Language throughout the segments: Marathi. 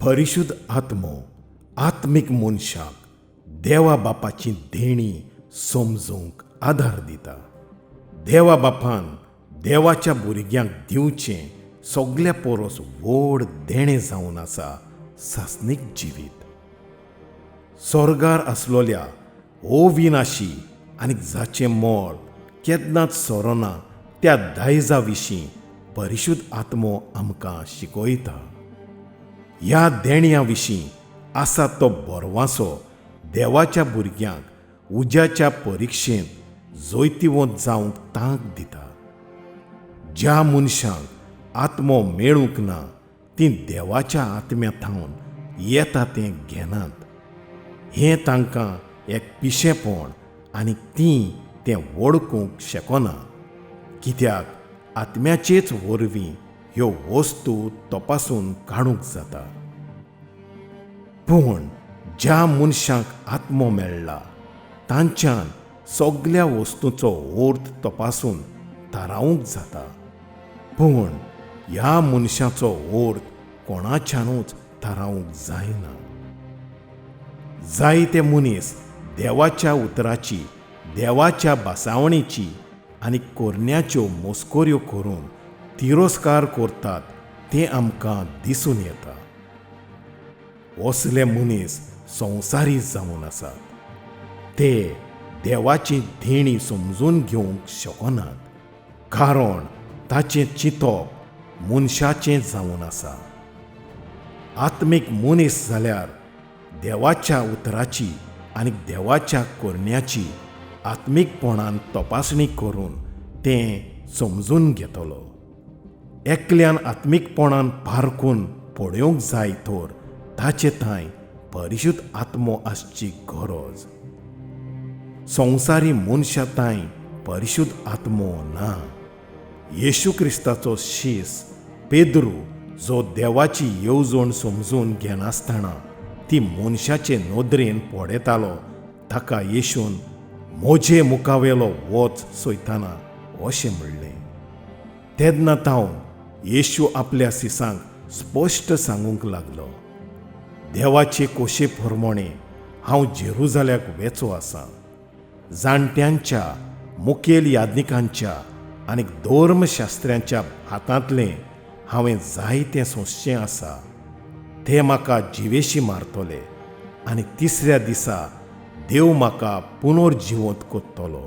परिशुद्ध आत्मो आत्मीक मनशाक देवा बापाची देणी समजूंक आदार दिता. देवा बापान देवाच्या भुरग्यांक दिवचें सगल्या परस व्हड देणें जावन आसा सासणीक जिवीत. स्वर्गार आसलोल्या अविनाशी आनी जाचें मोल केन्नाच सोरोना त्या दायजा विशीं परिशुद्ध आत्मो आमकां शिकयता. ह्या देण्या विशीं आसा तो बरवासो देवाच्या भुरग्यांक उज्याच्या परिक्षेंत जोयतिवंत जावंक तांक दिता. ज्या मनशांक आत्मो मेळूंक ना तीं देवाच्या आत्म्या थावन येता तें घेनात. हें तांकां एक पिशेपण आनी तीं तें वळखूंक शकना, कित्याक आत्म्याचेच वरवीं ह्यो वस्तू तपासून काडूंक जाता. पूण ज्या मनशांक आत्मो मेळ्ळा तांच्यान सगल्या वस्तूंचो अर्थ तपासून थारावंक जाता. पूण ह्या मनशाचो अर्थ कोणाच्यानूच थारावंक जायना. जायते मनीस देवाच्या उतराची, देवाच्या बासावणेची आनी कोरण्याच्यो मस्कोऱ्यो करून तिरस्कार करतात तें आमकां दिसून येता. असले मनीस संवसारी जावन आसात. ते देवाची देणी समजून घेवंक शकनात, कारण ताचें चिंतप मनशाचें जावन आसा. आत्मीक मनीस जाल्यार देवाच्या उतराची आनी देवाच्या कोरण्याची आत्मीकपणान तपासणी करून तें समजून घेतलो. एकल्यान आत्मीकपणान पारखून पळोवंक जाय तर ताचे थंय परिशुद्ध आत्मो आसची गरज. संवसारी मनशा थंय परिशुद्ध आत्मो ना. येशू क्रिस्ताचो शीस पेद्रू जो देवाची येवजण समजून घेनासतना ती मनशाचे नदरेन पळयतालो, ताका येशून म्हजे मुखावेलो वच सोयताना अशें म्हणलें. तेन्ना तावन येशू आपल्या सिसांक स्पश्ट सांगूंक लागलो, देवाचे कोशे प्रमाणे हांव जेरुजाल्याक वेचो आसां. जाणट्यांच्या, मुखेल याज्ञिकांच्या आनी धर्मशास्त्र्यांच्या हातांतलें हांवें जायतें सोंसचें आसा. ते म्हाका जिवेशी मारतले आनी तिसऱ्या दिसा देव म्हाका पुनर्जिवंत करतलो.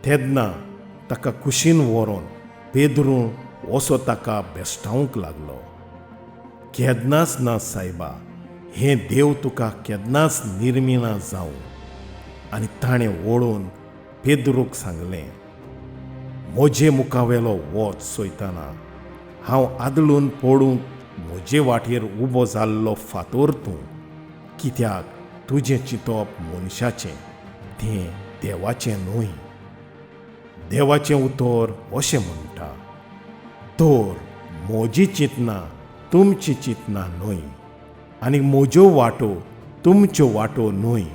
तेन्ना ताका कुशीन व्हरोन पेद्रू असो ताका बेश्टावंक लागलो. केन्नाच ना सायबा, हें देव तुका केन्नाच निर्मिना जावं. आनी ताणें वळून पेद्रूक सांगलें, म्हजे मुखावेलो वच सोयताना हांव आदळून पडूंक म्हजे वाटेर उबो जाल्लो फातर तूं, कित्याक तुजें चिंतप मनशाचें, तें देवाचें न्हय. देवाचें उतर अशें म्हणटा, तर म्हजी चिंतना तुमची चिंतना न्हय आनी म्हज्यो वाटो तुमच्यो वाटो न्हय,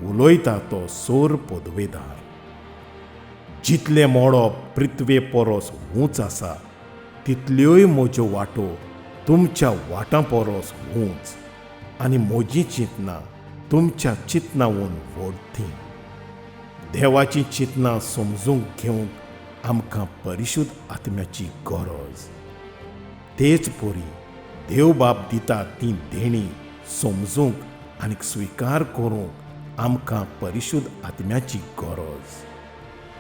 उलयता तो सोर पदवेदार. जितलें मोडप पृथ्वे परस उंच आसा, तितल्योय म्हज्यो वाटो तुमच्या वाटां परस उंच आनी म्हजी चिंतना तुमच्या चिंतनावन व्हडती. देवाची चिंतना समजूंक घेवंक आमकां परिशुद्ध आत्म्याची गरज. तेच परी देव बाप दिता ती देणी समजूंक आनी स्विकार करूंक आमकां परिशुद्ध आत्म्याची गरज.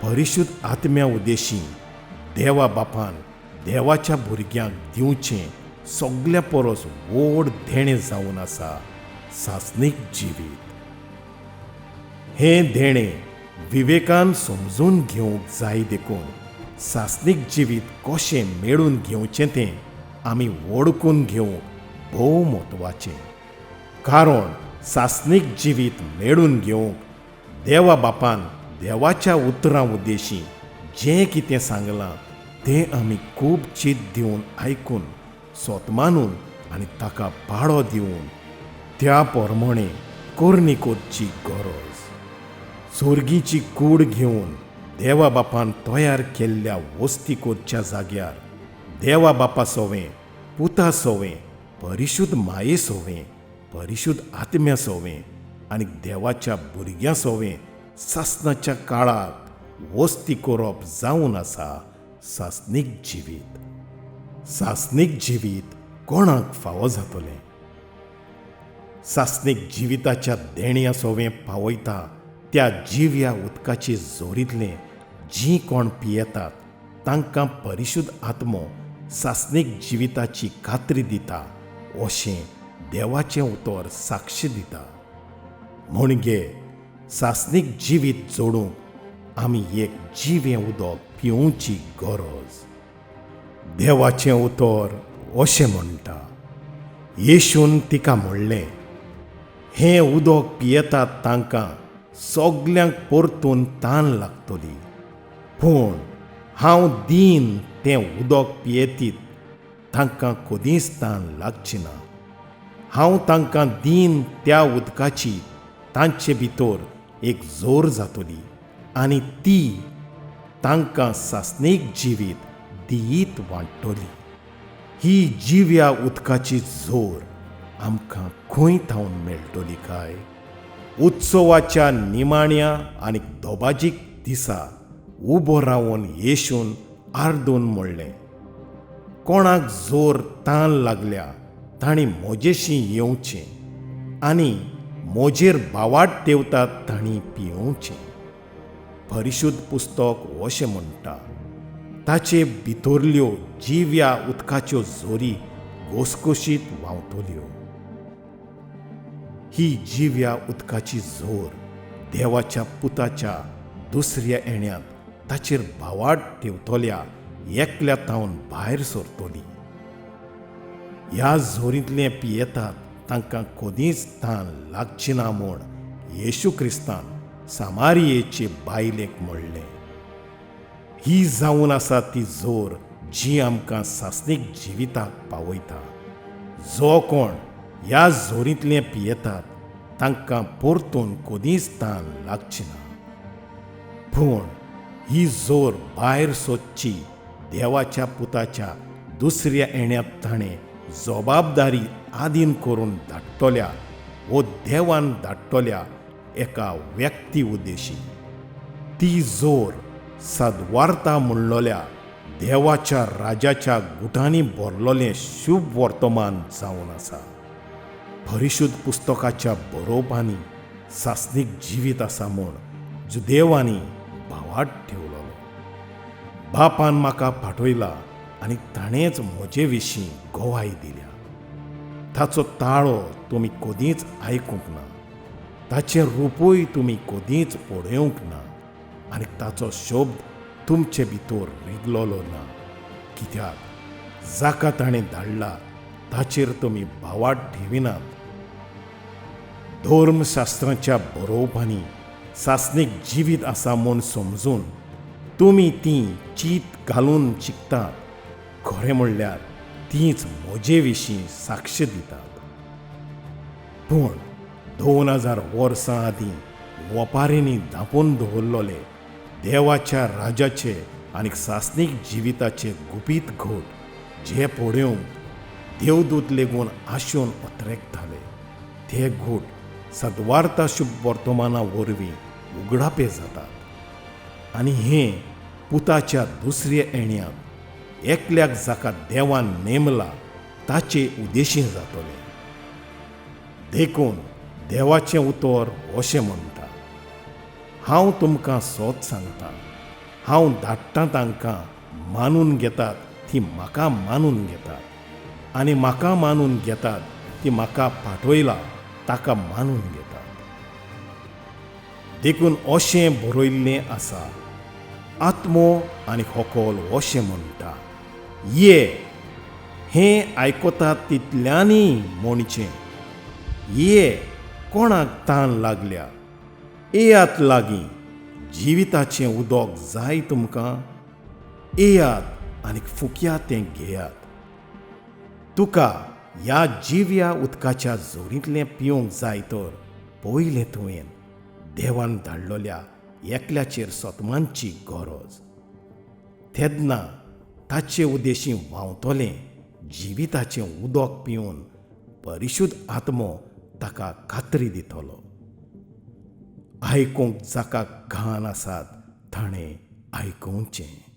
परिशुद्ध आत्म्या उदेशीं देवा बापान देवाच्या भुरग्यांक दिवचें सगल्या परस व्हड देणें जावन आसा सासणीक जिवीत. हें देणें विवेकान समजून घेवंक जाय देखून सासणीक जिवीत कशें मेळून घेवचें तें आमी वळखून घेवंक भोव म्हत्वाचें. कारण सासणीक जिवीत मेळून घेवंक देवा बापान देवाच्या उतरां उद्देशीं जें कितें सांगलां तें आमी खूब चीत दिवन आयकून सोत मानून आनी ताका पाळो दिवन त्या प्रमाणे करणी करची गरज. सोर्गीची कूड घेवन देवा बापान तयार केल्ल्या वस्ती करच्या जाग्यार देवा बापा सोवें, पुता सोवें परिशुद्ध माये सोवें, परिशुद्ध आत्म्या सोवें आनी देवाच्या भुरग्यां सोवें सासणाच्या काळात वस्ती करप जावन आसा सासणीक जिवीत. सासणीक जिवीत कोणाक फावो जातलें? सासणीक जिविताच्या देण्या सोवें पावयता त्या जिव्या उदकाची जोरींतलें जीं कोण पियेतात तांकां परिशुद्ध आत्मो सासणीक जिविताची खात्री दिता अशें देवाचें उतर साक्ष दिता. म्हणजे सासणीक जिवीत जोडूंक आमी एक जिवें उदक पिवची गरज. देवाचें उतर अशें म्हणटा, येशून तिका म्हणलें, हें उदक पियेतात तांकां सगल्यांक परतून तान लागतली, पूण हांव दीन तें उदक पियेतीत तांकां कदींच तान लागची ना. हांव तांकां दीन त्या उदकाची तांचे भितर एक जोर जातली आनी ती तांकां सासणीक जिवीत दियीत वाडटली. ही जिव्या उदकाची जोर आमकां खंय थावन मेळटली काय? उत्सवाच्या निमाण्या आनी दोबाजीक दिसा उबो रावन येशून आर्दून म्हणलें, कोणाक जोर तान लागल्या तांणी म्हजेशी येवचें आनी म्हजेर बावाट देंवतात तांणी पिवचें. परिशुद्ध पुस्तक अशें म्हणटा, ताचे भितरल्यो जिव्या उदकाच्यो जोरी घोसघोशीत व्हांवतल्यो. ही जिव्या उदकाची जोर देवाच्या पुताच्या दुसऱ्या येण्यात ताचेर भावाट ठेवतल्या एकल्या तावन भायर सरतली. ह्या जोरींतलें पियेतात तांकां कदींच तान लागची ना म्हूण येशू क्रिस्तान सामारियेचे बायलेक म्हणलें. ही जावन आसा ती जोर जी आमकां सासणीक जिविताक पावयता. जो कोण ह्या जोरींतलें पियेतात तांकां परतून कदींच तान लागची ना. पूण ही जोर भायर सोदची देवाच्या पुताच्या दुसऱ्या येण्यात ताणें जबाबदारी आदीन करून धाडटल्या वो देवान धाडटल्या एका व्यक्ती उद्देशी. ती जोर सद्वार्ता म्हणलोल्या देवाच्या राजाच्या गुटांनी भरलोलें शुभ वर्तमान जावन आसा. परिशुद्ध पुस्तकाच्या बरोवपांनी सासणीक जिवीत आसा म्हूण जुदेवांनी भावाट ठेवलोलो. बापान म्हाका पाठयला आनी ताणेंच म्हजे विशीं गोवाई दिल्या. ताचो ताळो तुमी कदींच आयकूंक ना, ताचें रुपूय तुमी कदींच पळोवंक ना आनी ताचो शब्द तुमचे भितर रिगलोलो ना. कित्याक जाका ताणें धाडला ताचेर तुमी भावाट ठेविनात. धर्मशास्त्राच्या बरोवपांनी सासणीक जिवीत आसा म्हूण समजून तुमी ती चीत घालून शिकतात. खरें म्हणल्यार तीच म्हजे विशीं साक्ष दितात. पूण 2000 वर्सां आदीं वपारींनी धांपून दवरलोले देवाच्या राजाचे आनी सासणीक जिविताचे गुपीत घोट जे पळोवंक देवदूत लेगून आशून उतरेकताले, ते घोट सद्वार्ता शुभ वर्तमाना वरवीं उगडापे जातात. आनी हें पुताच्या दुसऱ्या येण्यात एकल्याक जाका देवान नेमला ताचे उद्देशीं जातलें. देखून देवाचें उतर अशें म्हणटा, हांव तुमकां सोत सांगतां, हांव धाडटां तांकां मानून घेतात ती म्हाका मानून घेतात आनी म्हाका मानून घेतात ती म्हाका पाठयला ताका मानून घेतात. देखून अशें बरयल्लें आसा, आत्मो आनी होकोल अशें म्हणटा, ये हें आयकतात तितल्यांनी म्हणचें, ये कोणाक तान लागल्या, येयात लागीं, जिविताचें उदक जाय तुमकां, येयात आनी फुकया तें घेयात. तुका ह्या जिव्या उदकाच्या जोरींतलें पिवंक जाय तर पयलें तुवें देवान धाडलोल्या एकल्याचेर सतमांची गरज. तेन्ना ताचे उद्देशीं व्हांवतलें जिविताचें उदक पिवन परिशुद्ध आत्मो ताका खात्री दितलो. आयकूंक जाका घाण आसात ताणें आयकुचें.